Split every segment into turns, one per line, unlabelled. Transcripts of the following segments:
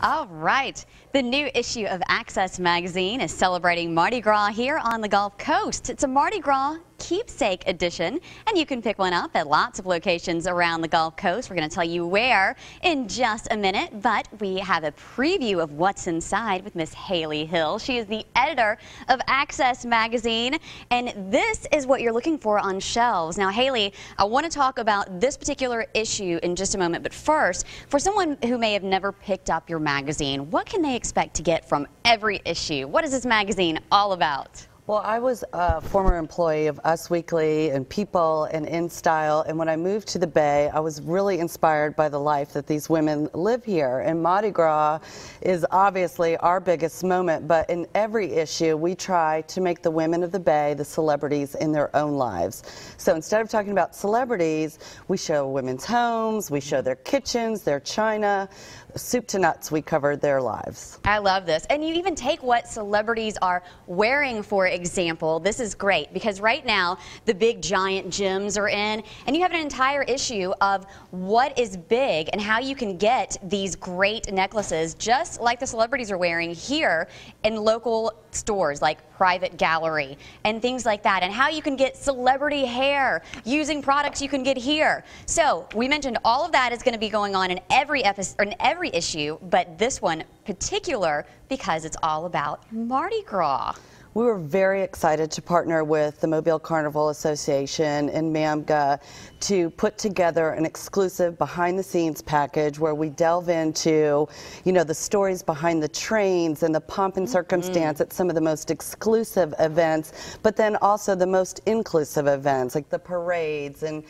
All right. The new issue of Access magazine is celebrating Mardi Gras here on the Gulf Coast. It's a Mardi Gras keepsake edition, and you can pick one up at lots of locations around the Gulf Coast. We're going to tell you where in just a minute, but we have a preview of what's inside with Miss Haley Hill. She is the editor of Access magazine, and this is what you're looking for on shelves. Now, Haley, I want to talk about this particular issue in just a moment, but first, for someone who may have never picked up your magazine, what can they expect to get from every issue? What is this magazine all about?
Well, I was a former employee of Us Weekly and People and InStyle, and when I moved to the Bay, I was really inspired by the life that these women live here. And Mardi Gras is obviously our biggest moment, but in every issue, we try to make the women of the Bay the celebrities in their own lives. So instead of talking about celebrities, we show women's homes, we show their kitchens, their china, soup to nuts, we covered their lives.
I love this. And you even take what celebrities are wearing, for example. This is great because right now the big giant gyms are in, and you have an entire issue of what is big and how you can get these great necklaces just like the celebrities are wearing here in local stores like Private Gallery and things like that, and how you can get celebrity hair using products you can get here. So we mentioned all of that is going to be going on in every episode, or in every issue, but this one particular because it's all about Mardi Gras.
We were very excited to partner with the Mobile Carnival Association and MAMGA to put together an exclusive behind-the-scenes package where we delve into, you know, the stories behind the trains and the pomp and circumstance at some of the most exclusive events, but then also the most inclusive events like the parades, and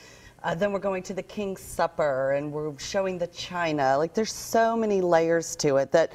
then we're going to the King's Supper, and we're showing the china. Like, there's so many layers to it that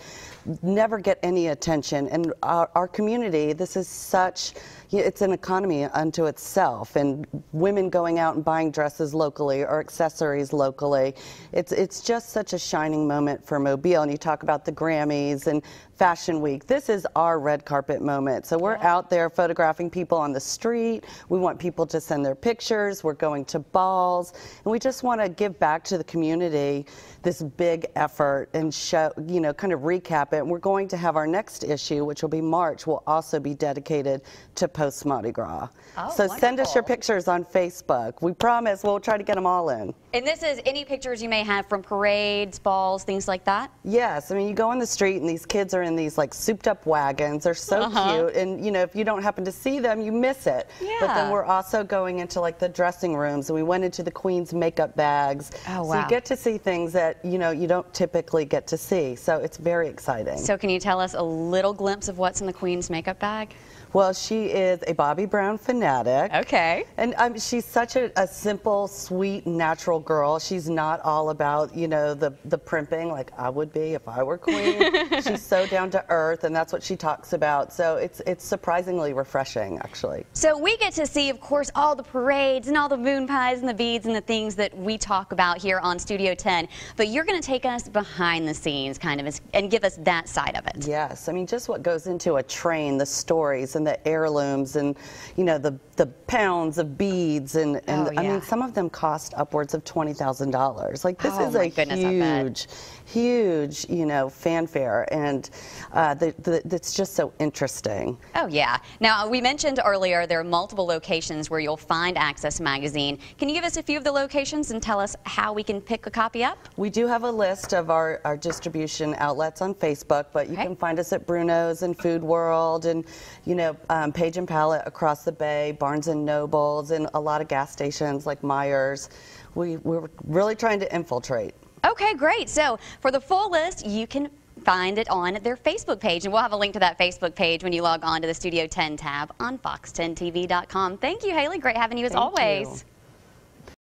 never get any attention. And our community, this is such, it's an economy unto itself. And women going out and buying dresses locally or accessories locally, it's just such a shining moment for Mobile. And you talk about the Grammys and Fashion Week. This is our red carpet moment. So we're out there photographing people on the street. We want people to send their pictures. We're going to balls. And we just want to give back to the community this big effort and show, you know, kind of recap it. And we're going to have our next issue, which will be March, will also be dedicated to post Mardi Gras.
Oh,
so
wonderful.
Send us your pictures on Facebook. We promise we'll try to get them all in.
And this is any pictures you may have from parades, balls, things like that?
Yes. I mean, you go on the street and these kids are in these like souped up wagons. They're so cute. And, you know, if you don't happen to see them, you miss it. Yeah. But then we're also going into like the dressing rooms, and we went into the Queen's makeup bags.
Oh, wow.
So you get to see things that, you know, you don't typically get to see. So it's very exciting.
So can you tell us a little glimpse of what's in the Queen's makeup bag?
Well, she is a Bobby Brown fanatic.
Okay.
And she's such a simple, sweet, natural girl. She's not all about, you know, the primping like I would be if I were queen. She's so down to earth, and that's what she talks about. So it's surprisingly refreshing, actually.
So we get to see, of course, all the parades and all the moon pies and the beads and the things that we talk about here on Studio 10. But you're going to take us behind the scenes, kind of, and give us that side of it.
Yes. I mean, just what goes into a train, the stories and the heirlooms, and, you know, the pounds of beads, and
Oh, yeah.
I mean, some of them cost upwards of $20,000. Like, this
Oh,
is
my
a
goodness,
huge, you know, fanfare, and it's just so interesting.
Oh, yeah. Now, we mentioned earlier there are multiple locations where you'll find Access magazine. Can you give us a few of the locations and tell us how we can pick a copy up?
We do have a list of our distribution outlets on Facebook, but you can find us at Bruno's and Food World, and, you know, Page and Palette across the Bay, Barnes and Nobles, and a lot of gas stations like Myers. We're really trying to infiltrate.
Okay, great. So for the full list, you can find it on their Facebook page, and we'll have a link to that Facebook page when you log on to the Studio 10 tab on fox10tv.com. Thank you, Haley. Great having you as always.